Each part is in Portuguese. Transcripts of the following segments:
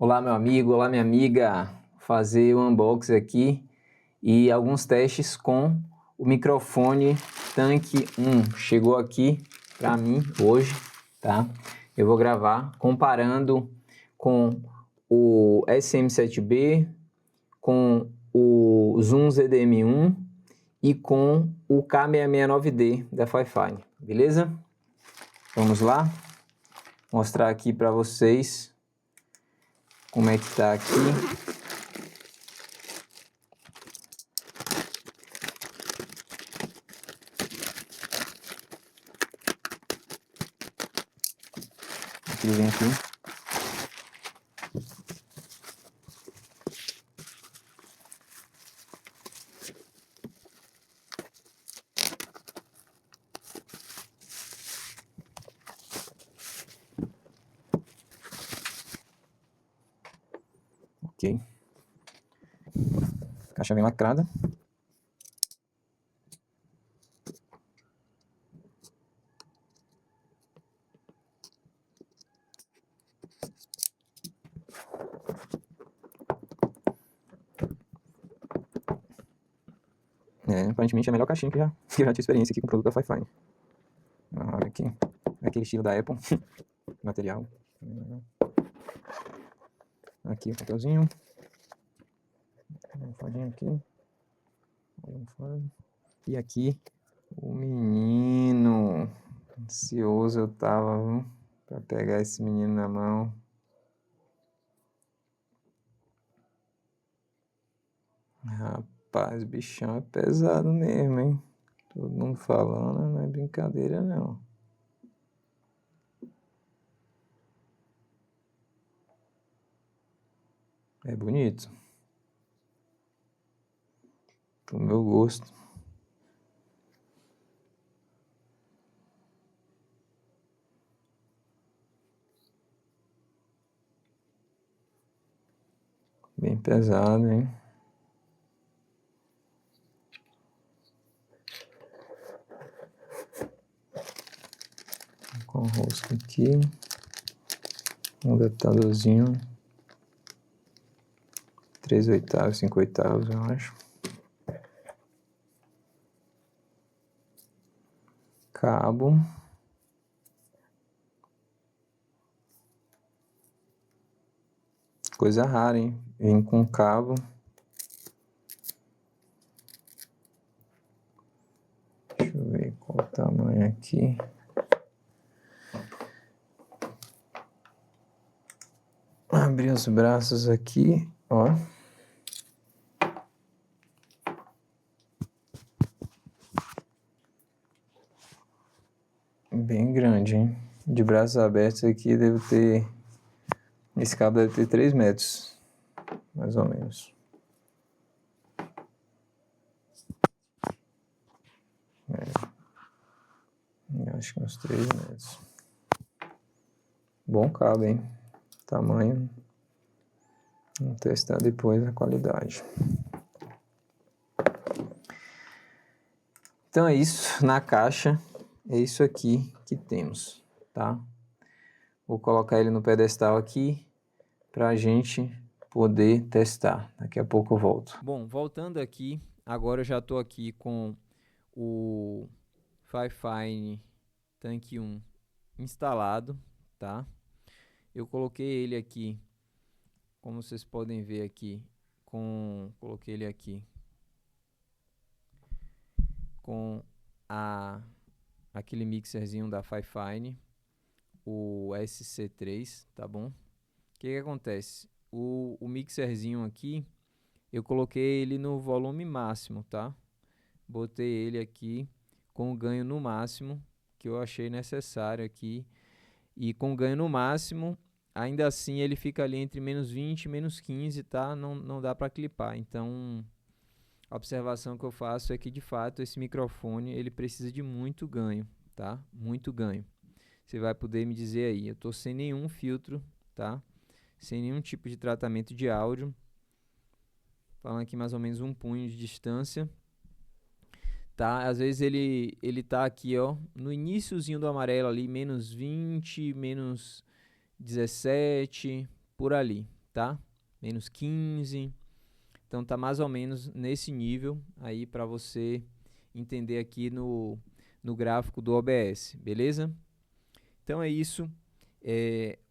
Olá meu amigo, olá minha amiga, vou fazer o unboxing aqui e alguns testes com o microfone Tank 1. Chegou aqui para mim hoje, tá? Eu vou gravar comparando com o SM7B, com o Zoom ZDM1 e com o K669D da Fifine, beleza? Vamos lá, mostrar aqui para vocês como é que tá aqui. Ele vem aqui. Ok. Caixa bem lacrada. Aparentemente é a melhor caixinha que eu já tive experiência aqui com o produto da Fifine. Olha aqui. É aquele estilo da Apple. Material. Aqui o papelzinho. Um fadinho aqui. E aqui o menino. Ansioso eu tava, para pegar esse menino na mão. Rapaz, o bichão é pesado mesmo, hein? Todo mundo falando, não é brincadeira não. É bonito. Pro meu gosto. Bem pesado, hein? Com rosca aqui. Um adaptadorzinho. 3/8, 5/8, eu acho. Cabo. Coisa rara, hein? Vem com cabo. Deixa eu ver qual o tamanho aqui. Abrir os braços aqui, ó. Bem grande, hein? De braços abertos aqui deve ter... Esse cabo deve ter 3 metros, mais ou menos. Eu acho que uns 3 metros. Bom cabo, hein? Tamanho. Vamos testar depois a qualidade. Então é isso, na caixa é isso aqui que temos, tá? Vou colocar ele no pedestal aqui pra gente poder testar. Daqui a pouco eu volto. Bom, voltando aqui, agora eu já tô aqui com o Fifine Tank 1 instalado, tá? Eu coloquei ele aqui, como vocês podem ver aqui, coloquei ele aqui com aquele mixerzinho da Fifine, o SC3, tá bom? O que acontece? O mixerzinho aqui, eu coloquei ele no volume máximo, tá? Botei ele aqui com o ganho no máximo, que eu achei necessário aqui. E com ganho no máximo, ainda assim ele fica ali entre menos 20 e menos 15, tá? Não dá para clipar. Então, a observação que eu faço é que, de fato, esse microfone ele precisa de muito ganho, tá? Muito ganho. Você vai poder me dizer aí, eu tô sem nenhum filtro, tá? Sem nenhum tipo de tratamento de áudio. Falando aqui mais ou menos um punho de distância. Tá? Às vezes ele tá aqui, ó, no iniciozinho do amarelo ali, menos 20, menos 17, por ali, tá? Menos 15. Então tá mais ou menos nesse nível aí para você entender aqui no gráfico do OBS, beleza? Então é isso.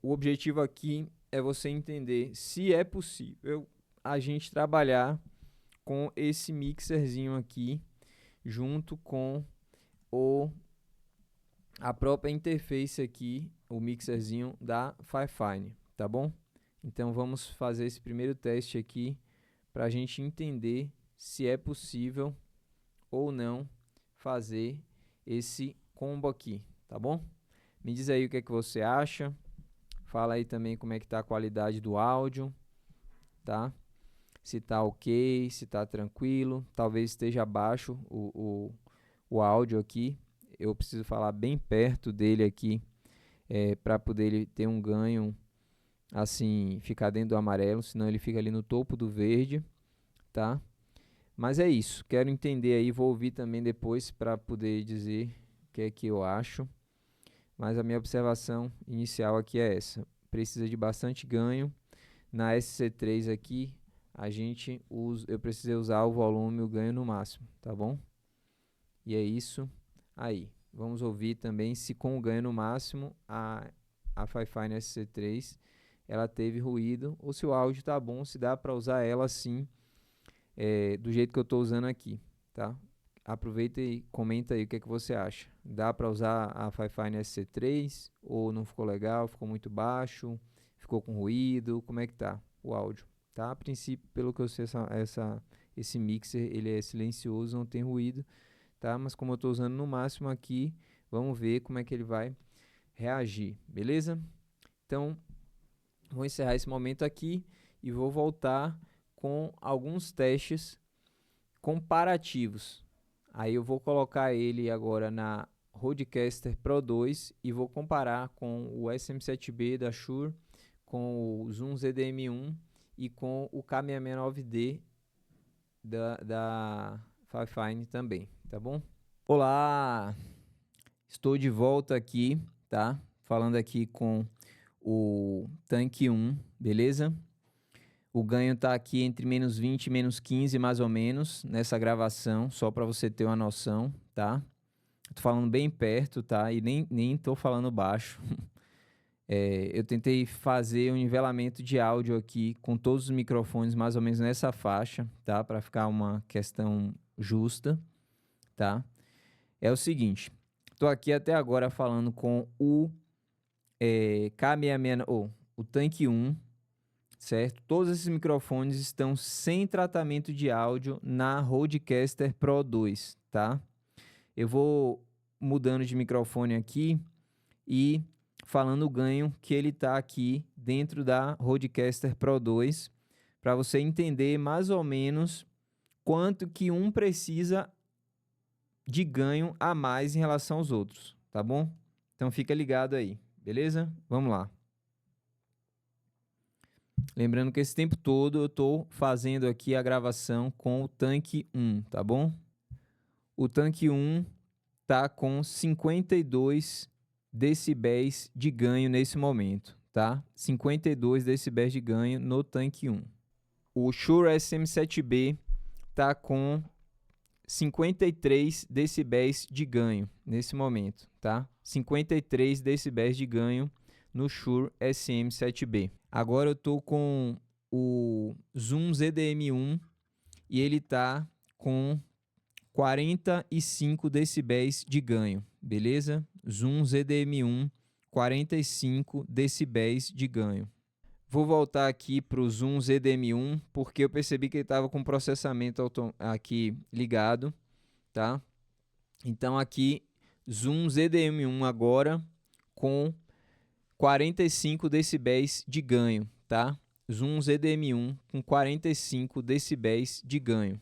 O objetivo aqui é você entender se é possível a gente trabalhar com esse mixerzinho aqui junto com a própria interface aqui, o mixerzinho da Fifine, tá bom? Então vamos fazer esse primeiro teste aqui para a gente entender se é possível ou não fazer esse combo aqui, tá bom? Me diz aí o que é que você acha. Fala aí também como é que tá a qualidade do áudio, tá? Se tá ok, se tá tranquilo. Talvez esteja baixo o áudio aqui. Eu preciso falar bem perto dele aqui para poder ele ter um ganho, assim, ficar dentro do amarelo, senão ele fica ali no topo do verde, tá? Mas é isso, quero entender aí, vou ouvir também depois para poder dizer o que é que eu acho. Mas a minha observação inicial aqui é essa. Precisa de bastante ganho. Na SC3 aqui, eu precisei usar o volume, o ganho no máximo, tá bom? E é isso aí. Vamos ouvir também se com o ganho no máximo a Fifine SC3 ela teve ruído ou se o áudio tá bom, se dá para usar ela assim, do jeito que eu estou usando aqui, tá? Aproveita e comenta aí o que é que você acha. Dá para usar a Fifine SC3 ou não ficou legal, ficou muito baixo, ficou com ruído, como é que tá o áudio, tá? A princípio, pelo que eu sei, esse mixer ele é silencioso, não tem ruído, tá? Mas como eu estou usando no máximo aqui, vamos ver como é que ele vai reagir, beleza? Então, vou encerrar esse momento aqui e vou voltar com alguns testes comparativos. Aí eu vou colocar ele agora na Rodecaster Pro 2 e vou comparar com o SM7B da Shure, com o Zoom ZDM1 e com o K69D da Fifine também, tá bom? Olá, estou de volta aqui, tá? Falando aqui com o Tank 1, beleza? O ganho tá aqui entre menos 20 e menos 15, mais ou menos, nessa gravação, só para você ter uma noção, tá? Tô falando bem perto, tá? E nem tô falando baixo. Eu tentei fazer um nivelamento de áudio aqui com todos os microfones mais ou menos nessa faixa, tá? Para ficar uma questão justa, tá? É o seguinte, tô aqui até agora falando com o K69, o Tank 1, certo? Todos esses microfones estão sem tratamento de áudio na Rodecaster Pro 2, tá? Eu vou mudando de microfone aqui e falando o ganho que ele tá aqui dentro da Rodecaster Pro 2, para você entender mais ou menos quanto que um precisa de ganho a mais em relação aos outros, tá bom? Então fica ligado aí, beleza? Vamos lá. Lembrando que esse tempo todo eu estou fazendo aqui a gravação com o Tank 1, tá bom? O Tank 1 tá com 52 decibéis de ganho nesse momento, tá? 52 decibéis de ganho no Tank 1. O Shure SM7B tá com 53 decibéis de ganho nesse momento, tá? 53 decibéis de ganho no Shure SM7B. Agora eu tô com o Zoom ZDM1 e ele tá com 45 decibéis de ganho, beleza? Zoom ZDM1, 45 decibéis de ganho. Vou voltar aqui para o Zoom ZDM1, porque eu percebi que ele estava com processamento aqui ligado, tá? Então aqui, Zoom ZDM1 agora com 45 decibéis de ganho, tá? Zoom ZDM1 com 45 decibéis de ganho.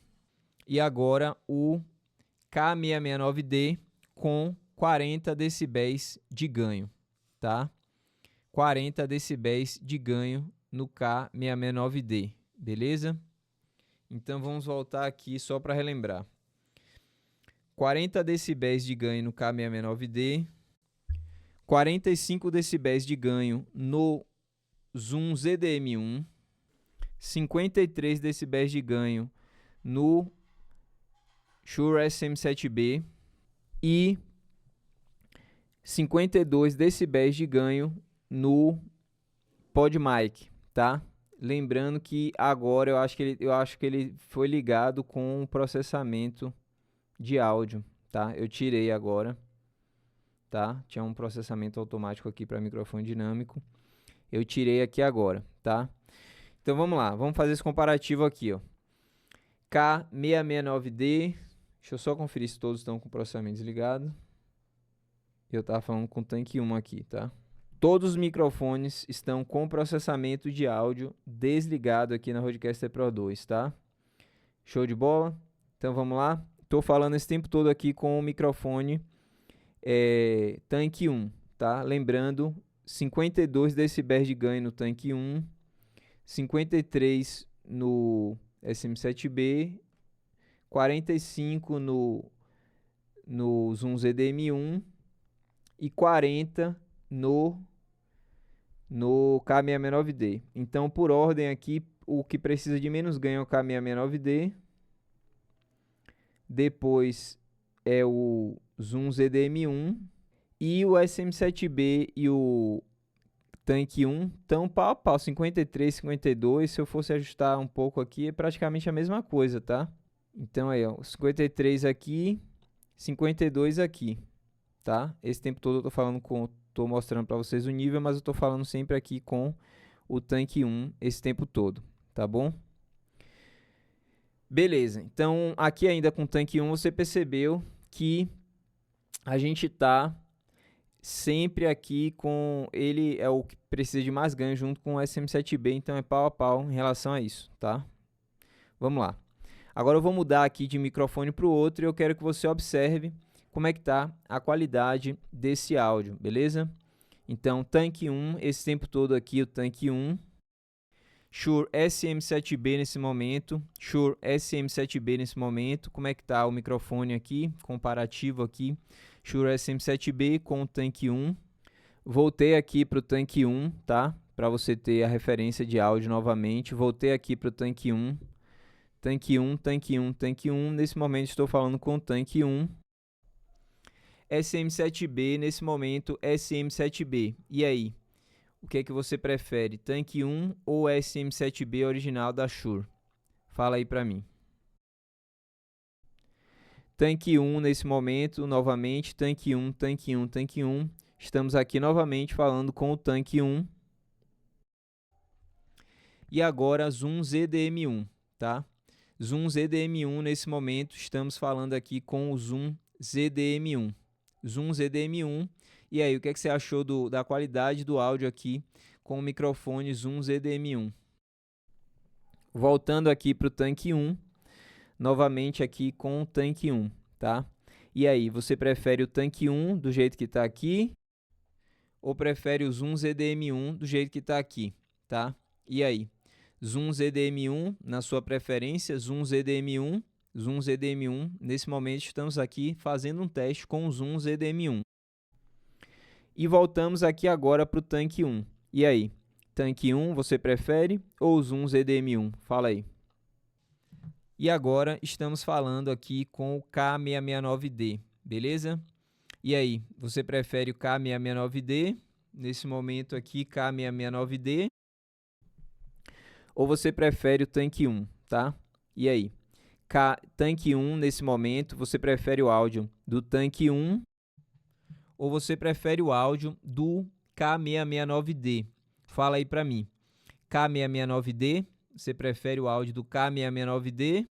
E agora o K69D com 40 decibéis de ganho, tá? 40 decibéis de ganho no K69D, beleza? Então vamos voltar aqui só para relembrar. 40 decibéis de ganho no K69D, 45 decibéis de ganho no Zoom ZDM1, 53 decibéis de ganho no Shure SM7B e 52 decibéis de ganho no PodMic, tá? Lembrando que agora eu acho que ele foi ligado com o processamento de áudio, tá? Eu tirei agora, tá? Tinha um processamento automático aqui para microfone dinâmico. Eu tirei aqui agora, tá? Então vamos lá, vamos fazer esse comparativo aqui, ó. K669D, deixa eu só conferir se todos estão com o processamento desligado. Eu tava falando com o tanque 1 aqui, tá? Todos os microfones estão com processamento de áudio desligado aqui na Rodecaster Pro 2, tá? Show de bola? Então vamos lá. Tô falando esse tempo todo aqui com o microfone tanque 1, tá? Lembrando, 52 decibéis de ganho no tanque 1, 53 no SM7B, 45 no Zoom ZDM1 e 40 no K669D. Então, por ordem aqui, o que precisa de menos ganho é o K669D. Depois é o Zoom ZDM1. E o SM7B e o tanque 1 estão pau a pau, 53, 52. Se eu fosse ajustar um pouco aqui, é praticamente a mesma coisa, tá? Então aí, ó, 53 aqui, 52 aqui, tá? Esse tempo todo eu tô falando tô mostrando para vocês o nível, mas eu tô falando sempre aqui com o tanque 1 esse tempo todo, tá bom? Beleza, então aqui ainda com o tanque 1 você percebeu que a gente tá sempre aqui com ele é o que precisa de mais ganho junto com o SM7B, então é pau a pau em relação a isso, tá? Vamos lá. Agora eu vou mudar aqui de microfone para o outro e eu quero que você observe como é que tá a qualidade desse áudio, beleza? Então, tanque 1, esse tempo todo aqui o tanque 1, Shure SM7B nesse momento, Shure SM7B nesse momento, como é que tá o microfone aqui, comparativo aqui, Shure SM7B com o tanque 1, voltei aqui para o tanque 1, tá? Para você ter a referência de áudio novamente, voltei aqui para o tanque 1, tanque 1, tanque 1, tanque 1, nesse momento estou falando com o tanque 1, SM7B, nesse momento SM7B, e aí? O que é que você prefere, tanque 1 ou SM7B original da Shure? Fala aí para mim. Tanque 1 nesse momento, novamente, tanque 1, tanque 1, tanque 1. Estamos aqui novamente falando com o tanque 1. E agora Zoom ZDM1, tá? Zoom ZDM1 nesse momento, estamos falando aqui com o Zoom ZDM1. Zoom ZDM1. E aí, o que é que você achou da qualidade do áudio aqui com o microfone Zoom ZDM1? Voltando aqui para o tanque 1, novamente aqui com o tanque 1, tá? E aí, você prefere o tanque 1 do jeito que está aqui ou prefere o Zoom ZDM1 do jeito que está aqui, tá? E aí, Zoom ZDM1 na sua preferência, Zoom ZDM1, Zoom ZDM1. Nesse momento estamos aqui fazendo um teste com o Zoom ZDM1. E voltamos aqui agora para o tanque 1. E aí, tanque 1 você prefere ou Zoom ZDM1? Fala aí. E agora estamos falando aqui com o K669D, beleza? E aí, você prefere o K669D? Nesse momento aqui, K669D. Ou você prefere o tanque 1, tá? E aí, tanque 1 nesse momento, você prefere o áudio do tanque 1 ou você prefere o áudio do K669D? Fala aí para mim. K669D, você prefere o áudio do K669D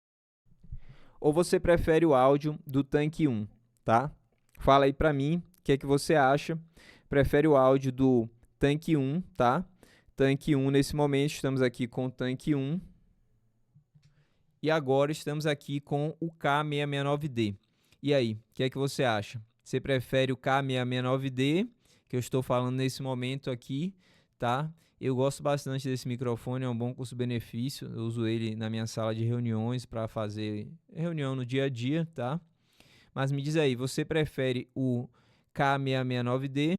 ou você prefere o áudio do tanque 1, tá? Fala aí para mim, o que é que você acha? Prefere o áudio do tanque 1, tá? Tanque 1 nesse momento, estamos aqui com o tanque 1. E agora estamos aqui com o K669D. E aí, o que é que você acha? Você prefere o K669D, que eu estou falando nesse momento aqui, tá? Eu gosto bastante desse microfone, é um bom custo-benefício. Eu uso ele na minha sala de reuniões para fazer reunião no dia a dia, tá? Mas me diz aí, você prefere o K669D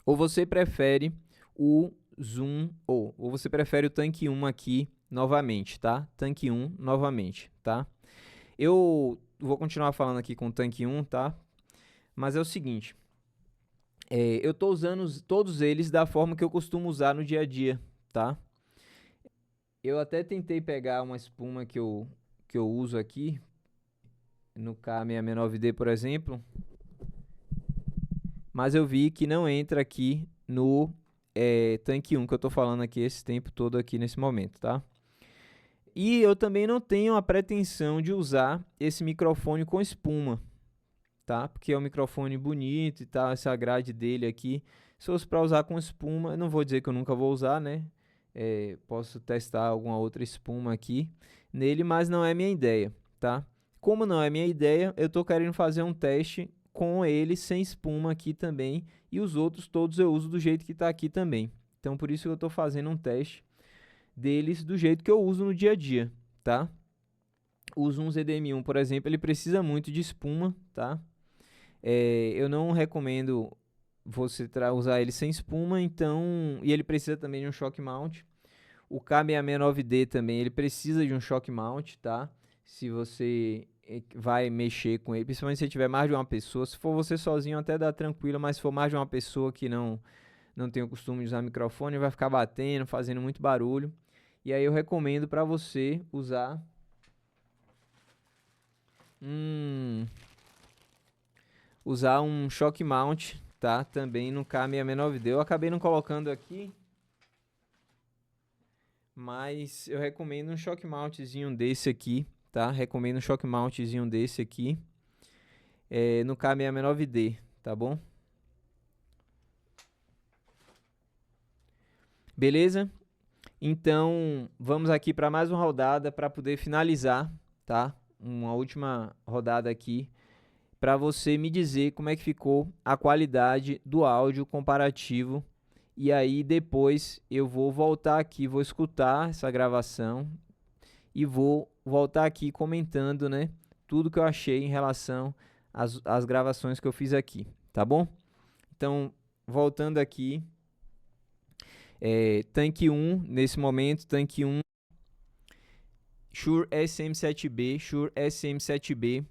ou você prefere o Zoom, ou você prefere o tanque 1 aqui novamente, tá? Tanque 1 novamente, tá? Eu vou continuar falando aqui com o tanque 1, tá? Mas é o seguinte, eu tô usando todos eles da forma que eu costumo usar no dia a dia, tá? Eu até tentei pegar uma espuma que eu uso aqui, no K669D, por exemplo, mas eu vi que não entra aqui no tanque 1 que eu tô falando aqui esse tempo todo aqui nesse momento, tá? E eu também não tenho a pretensão de usar esse microfone com espuma, tá? Porque é um microfone bonito e tal, essa grade dele aqui. Se fosse para usar com espuma, eu não vou dizer que eu nunca vou usar, né? Posso testar alguma outra espuma aqui nele, mas não é minha ideia, tá? Como não é minha ideia, eu tô querendo fazer um teste com ele sem espuma aqui também, e os outros todos eu uso do jeito que tá aqui também. Então por isso que eu tô fazendo um teste deles do jeito que eu uso no dia a dia, tá? O Zoom ZDM1, por exemplo, ele precisa muito de espuma, tá? Eu não recomendo você usar ele sem espuma, então, e ele precisa também de um shock mount. O K669D também, ele precisa de um shock mount, tá? Se você vai mexer com ele, principalmente se tiver mais de uma pessoa. Se for você sozinho até dá tranquilo, mas se for mais de uma pessoa que não tem o costume de usar microfone, vai ficar batendo, fazendo muito barulho. E aí eu recomendo para você usar um shock mount, tá? Também no K669D. Eu acabei não colocando aqui, mas eu recomendo um shock mountzinho desse aqui, tá? Recomendo um shock mountzinho desse aqui no K669D, tá bom? Beleza? Então, vamos aqui para mais uma rodada para poder finalizar, tá? Uma última rodada aqui para você me dizer como é que ficou a qualidade do áudio comparativo. E aí depois eu vou voltar aqui, vou escutar essa gravação e vou voltar aqui comentando, né, tudo que eu achei em relação às gravações que eu fiz aqui, tá bom? Então, voltando aqui, tanque 1, nesse momento, tanque 1, Shure SM7B, Shure SM7B,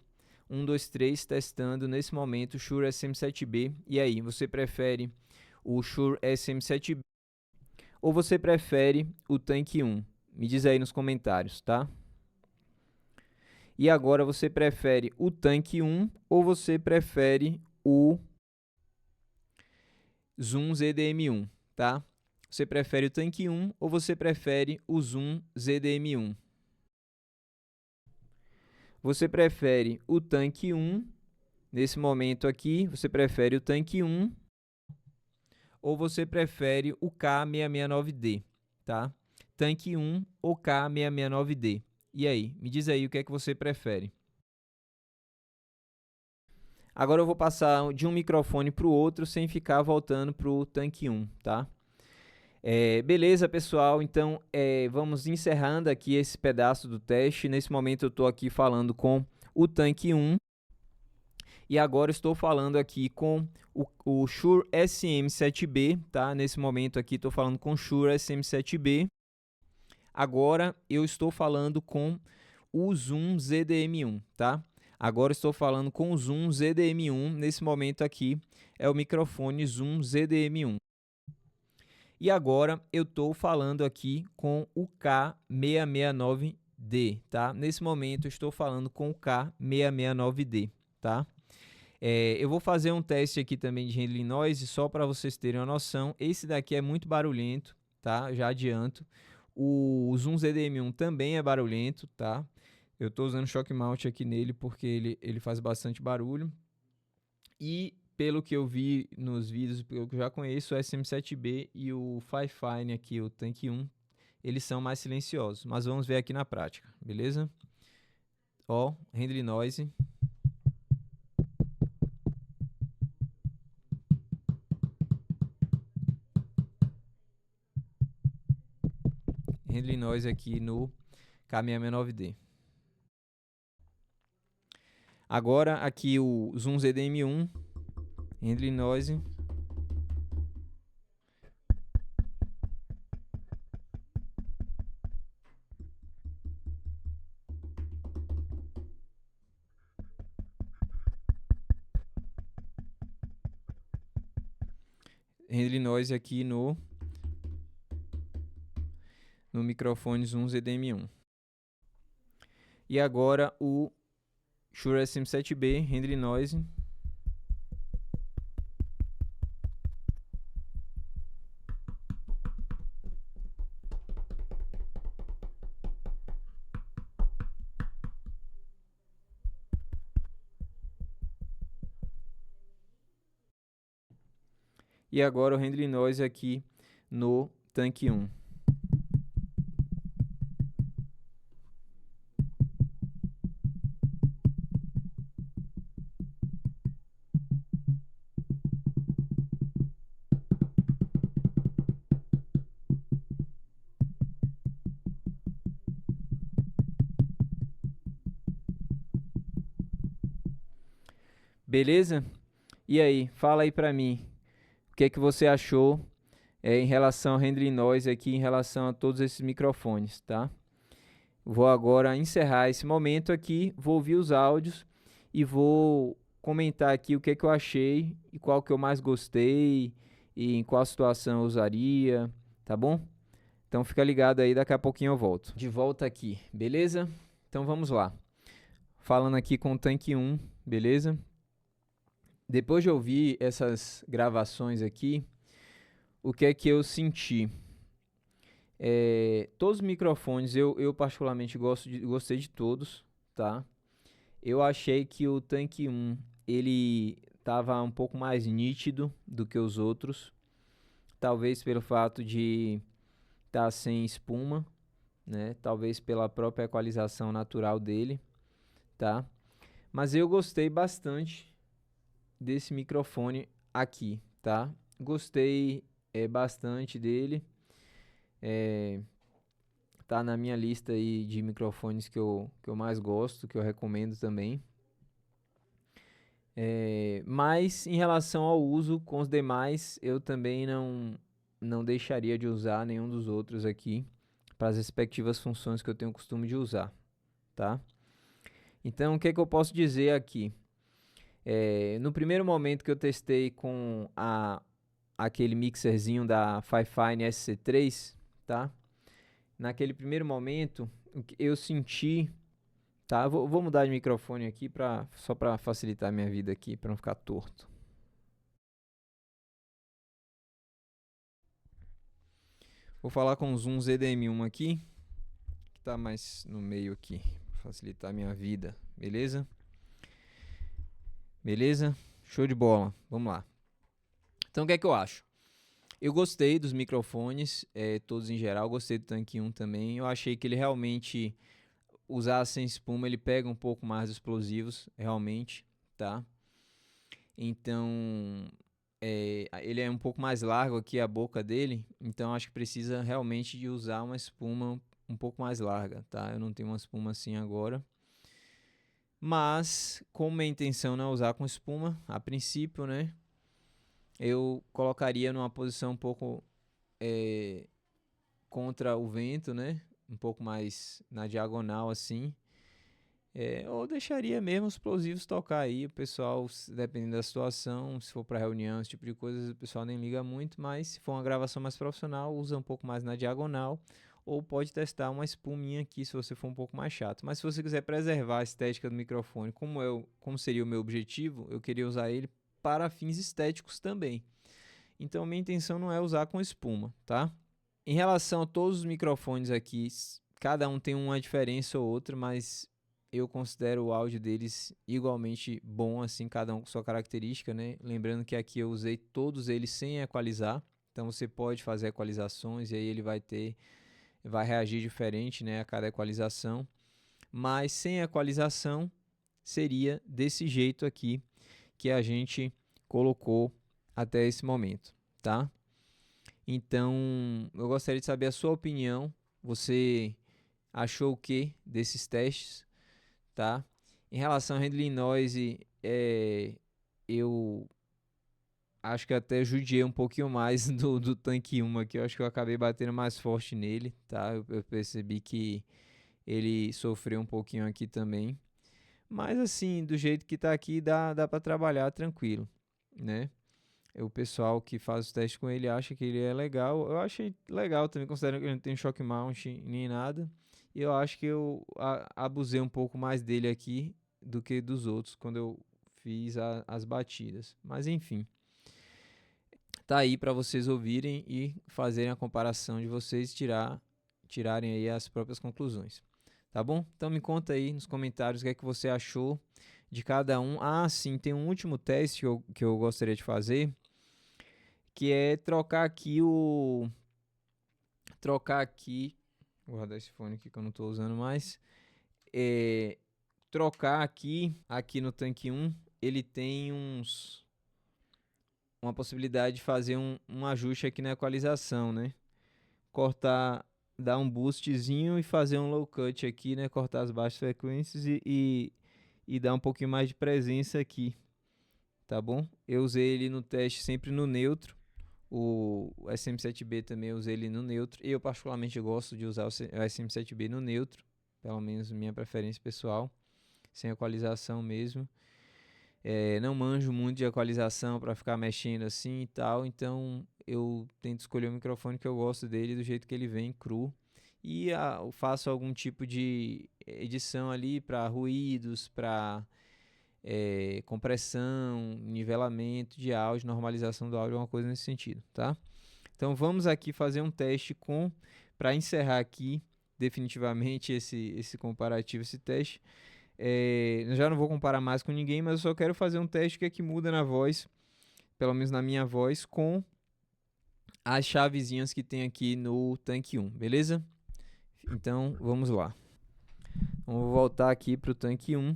1, 2, 3, testando nesse momento, Shure SM7B. E aí, você prefere o Shure SM7B ou você prefere o tanque 1? Me diz aí nos comentários, tá? E agora você prefere o tanque 1 ou você prefere o Zoom ZDM1, tá? Você prefere o tanque 1 ou você prefere o Zoom ZDM1? Você prefere o tanque 1, nesse momento aqui, você prefere o tanque 1 ou você prefere o K669D, tá? Tanque 1 ou K669D. E aí, me diz aí o que é que você prefere. Agora eu vou passar de um microfone para o outro sem ficar voltando para o tanque 1, tá? Beleza, pessoal? Então, vamos encerrando aqui esse pedaço do teste. Nesse momento eu estou aqui falando com o tanque 1. E agora estou falando aqui com o Shure SM7B, tá? Nesse momento aqui estou falando com o Shure SM7B. Agora eu estou falando com o Zoom ZDM1, tá? Agora estou falando com o Zoom ZDM1. Nesse momento aqui é o microfone Zoom ZDM1. E agora eu estou falando aqui com o K669D, tá? Nesse momento eu estou falando com o K669D, tá? Eu vou fazer um teste aqui também de handling noise, só para vocês terem uma noção. Esse daqui é muito barulhento, tá? Já adianto. O Zoom ZDM1 também é barulhento, tá? Eu estou usando shock mount aqui nele porque ele faz bastante barulho. E pelo que eu vi nos vídeos, pelo que eu já conheço, o SM7B e o Fifine aqui, o Tank 1, eles são mais silenciosos. Mas vamos ver aqui na prática, beleza? Ó, handling noise. Handling noise aqui no K669D. Agora aqui o Zoom ZDM1, handling noise. handle noise aqui no microfone Zoom ZDM1. E agora o Shure SM7B handle noise. E agora o handle noise aqui no tanque 1. Beleza? E aí, fala aí pra mim, o que é que você achou em relação ao handle noise aqui, em relação a todos esses microfones, tá? Vou agora encerrar esse momento aqui, vou ouvir os áudios e vou comentar aqui o que é que eu achei e qual que eu mais gostei e em qual situação eu usaria, tá bom? Então fica ligado aí, daqui a pouquinho eu volto. De volta aqui, beleza? Então vamos lá. Falando aqui com o tanque 1, beleza? Depois de ouvir essas gravações aqui, o que é que eu senti? Todos os microfones, eu particularmente gostei de todos, tá? Eu achei que o tanque 1, ele estava um pouco mais nítido do que os outros, talvez pelo fato de estar sem espuma, né? Talvez pela própria equalização natural dele, tá? Mas eu gostei bastante desse microfone aqui, tá? Gostei bastante dele. Tá na minha lista aí de microfones que eu mais gosto, que eu recomendo também. Mas em relação ao uso com os demais, eu também não deixaria de usar nenhum dos outros aqui para as respectivas funções que eu tenho o costume de usar, tá? Então, o que é que eu posso dizer aqui? No primeiro momento que eu testei com aquele mixerzinho da Fifine SC3, tá? Naquele primeiro momento, eu senti, tá? Vou mudar de microfone aqui só para facilitar a minha vida aqui, para não ficar torto. Vou falar com o Zoom ZDM1 aqui, que tá mais no meio aqui, pra facilitar a minha vida, beleza? Beleza? Show de bola, vamos lá. Então, o que é que eu acho? Eu gostei dos microfones, todos em geral, gostei do tanque 1 também. Eu achei que ele realmente, usar sem espuma, ele pega um pouco mais dos explosivos, realmente, tá? Então, ele é um pouco mais largo aqui a boca dele, então acho que precisa realmente de usar uma espuma um pouco mais larga, tá? Eu não tenho uma espuma assim agora. Mas, como minha intenção não é usar com espuma, a princípio, né? Eu colocaria numa posição um pouco contra o vento, né? Um pouco mais na diagonal assim. Ou deixaria mesmo os explosivos tocar aí. O pessoal, dependendo da situação, se for para reunião, esse tipo de coisa, o pessoal nem liga muito. Mas se for uma gravação mais profissional, usa um pouco mais na diagonal. Ou pode testar uma espuminha aqui se você for um pouco mais chato. Mas se você quiser preservar a estética do microfone, como seria o meu objetivo, eu queria usar ele para fins estéticos também. Então, minha intenção não é usar com espuma, tá? Em relação a todos os microfones aqui, cada um tem uma diferença ou outra, mas eu considero o áudio deles igualmente bom, assim, cada um com sua característica, né? Lembrando que aqui eu usei todos eles sem equalizar, então você pode fazer equalizações e aí ele vai reagir diferente, né, a cada equalização, mas sem equalização seria desse jeito aqui que a gente colocou até esse momento, tá? Então, eu gostaria de saber a sua opinião. Você achou o que desses testes, tá? Em relação ao handling noise, eu acho que até judiei um pouquinho mais do tanque 1 aqui. Eu acho que eu acabei batendo mais forte nele, tá? Eu percebi que ele sofreu um pouquinho aqui também. Mas assim, do jeito que tá aqui, dá para trabalhar tranquilo, né? O pessoal que faz os testes com ele acha que ele é legal. Eu achei legal também, considerando que ele não tem shock mount nem nada. E eu acho que eu abusei um pouco mais dele aqui do que dos outros quando eu fiz as batidas. Mas enfim, tá aí para vocês ouvirem e fazerem a comparação de vocês tirarem aí as próprias conclusões. Tá bom? Então me conta aí nos comentários o que é que você achou de cada um. Ah, sim, tem um último teste que eu gostaria de fazer, que é trocar aqui vou guardar esse fone aqui que eu não estou usando mais. Trocar aqui no tanque 1, ele tem uma possibilidade de fazer um ajuste aqui na equalização, né? Cortar, dar um boostzinho e fazer um low cut aqui, né? Cortar as baixas frequências e dar um pouquinho mais de presença aqui, tá bom? Eu usei ele no teste sempre no neutro. O SM7B também eu usei ele no neutro. Eu particularmente gosto de usar o SM7B no neutro, pelo menos minha preferência pessoal, sem equalização mesmo. Não manjo muito de equalização para ficar mexendo assim e tal, então eu tento escolher o microfone que eu gosto dele do jeito que ele vem, cru. E eu faço algum tipo de edição ali para ruídos, para compressão, nivelamento de áudio, normalização do áudio, alguma coisa nesse sentido, tá? Então vamos aqui fazer um teste para encerrar aqui definitivamente esse comparativo, esse teste. Eu já não vou comparar mais com ninguém, mas eu só quero fazer um teste que muda na voz, pelo menos na minha voz, com as chavezinhas que tem aqui no tanque 1, beleza? Então vamos lá. Vamos voltar aqui para o tanque 1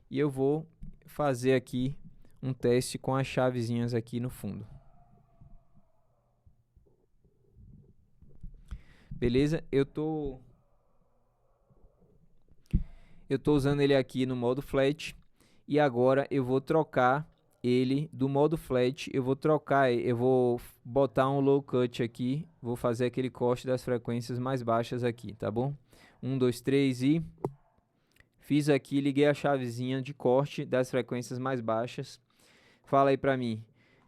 e eu vou fazer aqui um teste com as chavezinhas aqui no fundo. Beleza? Eu tô usando ele aqui no modo flat e agora eu vou trocar ele do modo flat. Eu vou botar um low cut aqui, vou fazer aquele corte das frequências mais baixas aqui, tá bom? 1, 2, 3 e fiz aqui, liguei a chavezinha de corte das frequências mais baixas. Fala aí pra mim,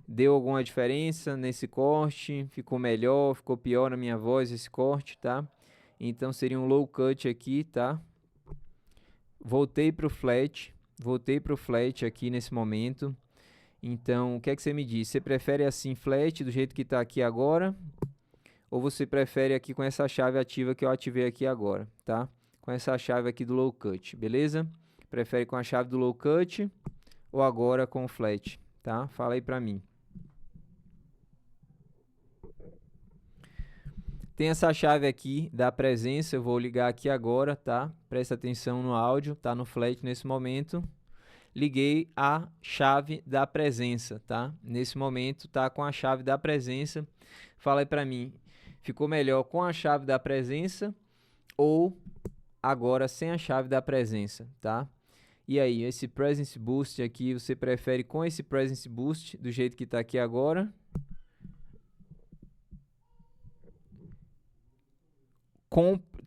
deu alguma diferença nesse corte? Ficou melhor, ficou pior na minha voz esse corte, tá? Então seria um low cut aqui, tá? Voltei pro flat aqui nesse momento. Então, o que é que você me diz? Você prefere assim flat, do jeito que está aqui agora? Ou você prefere aqui com essa chave ativa que eu ativei aqui agora, tá? Com essa chave aqui do low cut, beleza? Prefere com a chave do low cut ou agora com o flat, tá? Fala aí pra mim. Tem essa chave aqui da presença, eu vou ligar aqui agora, tá? Presta atenção no áudio, tá no flat nesse momento. Liguei a chave da presença, tá? Nesse momento tá com a chave da presença. Fala aí pra mim, ficou melhor com a chave da presença ou agora sem a chave da presença, tá? E aí, esse Presence Boost aqui, você prefere com esse Presence Boost do jeito que tá aqui agora?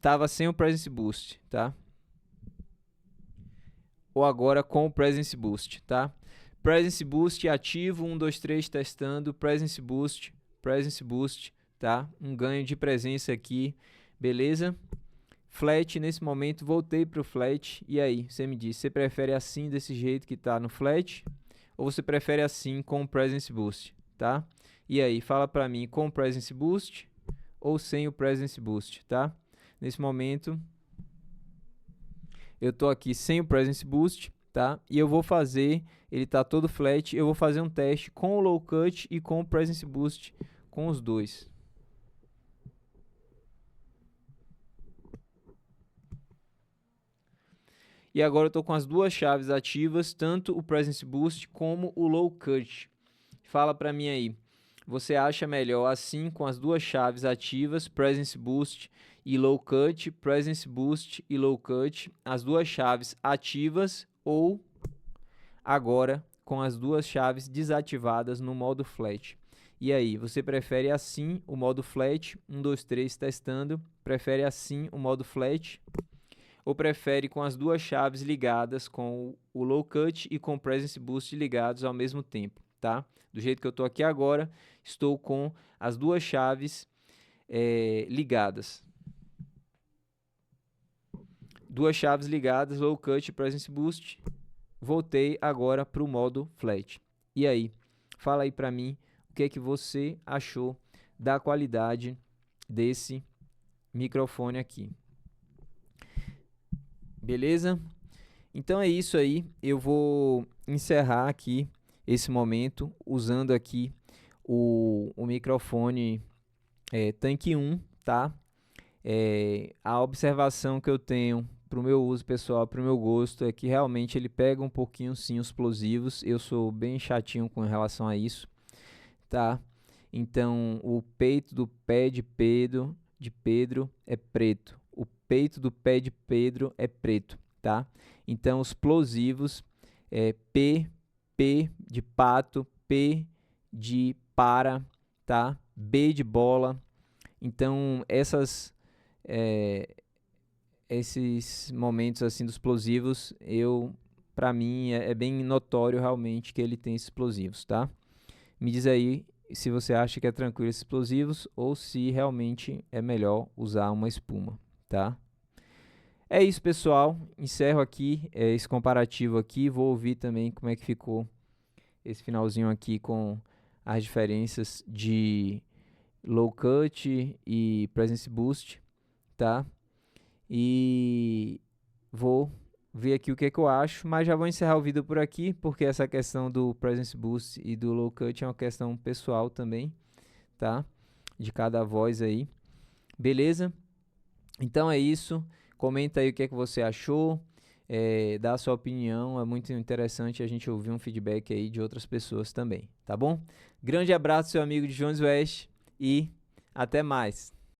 Tava sem o Presence Boost, tá? Ou agora com o Presence Boost, tá? Presence Boost ativo, 1, 2, 3, testando, Presence Boost, tá? Um ganho de presença aqui, beleza? Flat, nesse momento, voltei pro flat, e aí, você me diz, você prefere assim, desse jeito que tá no flat, ou você prefere assim com o Presence Boost, tá? E aí, fala pra mim, com o Presence Boost ou sem o Presence Boost, tá? Nesse momento, eu tô aqui sem o Presence Boost, tá? E eu vou fazer, ele tá todo flat, eu vou fazer um teste com o low cut e com o Presence Boost, com os dois. E agora eu tô com as duas chaves ativas, tanto o Presence Boost como o low cut. Fala pra mim aí, você acha melhor assim com as duas chaves ativas, Presence Boost e Low Cut, Presence Boost e Low Cut, as duas chaves ativas ou agora com as duas chaves desativadas no modo flat? E aí, você prefere assim o modo flat, 1, 2, 3 testando, prefere assim o modo flat ou prefere com as duas chaves ligadas com o Low Cut e com o Presence Boost ligados ao mesmo tempo? tá? Do jeito que eu estou aqui agora, estou com as duas chaves ligadas. Duas chaves ligadas, Low Cut e Presence Boost. Voltei agora para o modo Flat. E aí? Fala aí para mim o que é que você achou da qualidade desse microfone aqui. Beleza? Então é isso aí. Eu vou encerrar aqui esse momento usando aqui o microfone Tank 1, tá? A observação que eu tenho para o meu uso pessoal, para o meu gosto, é que realmente ele pega um pouquinho sim os explosivos. Eu sou bem chatinho com relação a isso, tá? Então o peito do pé de Pedro é preto. O peito do pé de Pedro é preto, tá? Então os explosivos P de pato, P de para, tá? B de bola. Então esses momentos assim dos explosivos, para mim é bem notório realmente que ele tem esses explosivos, tá? Me diz aí se você acha que é tranquilo esses explosivos ou se realmente é melhor usar uma espuma, tá? É isso, pessoal. Encerro aqui esse comparativo aqui. Vou ouvir também como é que ficou esse finalzinho aqui com as diferenças de Low Cut e Presence Boost, tá? E vou ver aqui o que é que eu acho, mas já vou encerrar o vídeo por aqui, porque essa questão do Presence Boost e do Low Cut é uma questão pessoal também, tá? De cada voz aí. Beleza? Então é isso. Comenta aí o que é que você achou. Dá a sua opinião. É muito interessante a gente ouvir um feedback aí de outras pessoas também, tá bom? Grande abraço, seu amigo de Jones West, e até mais.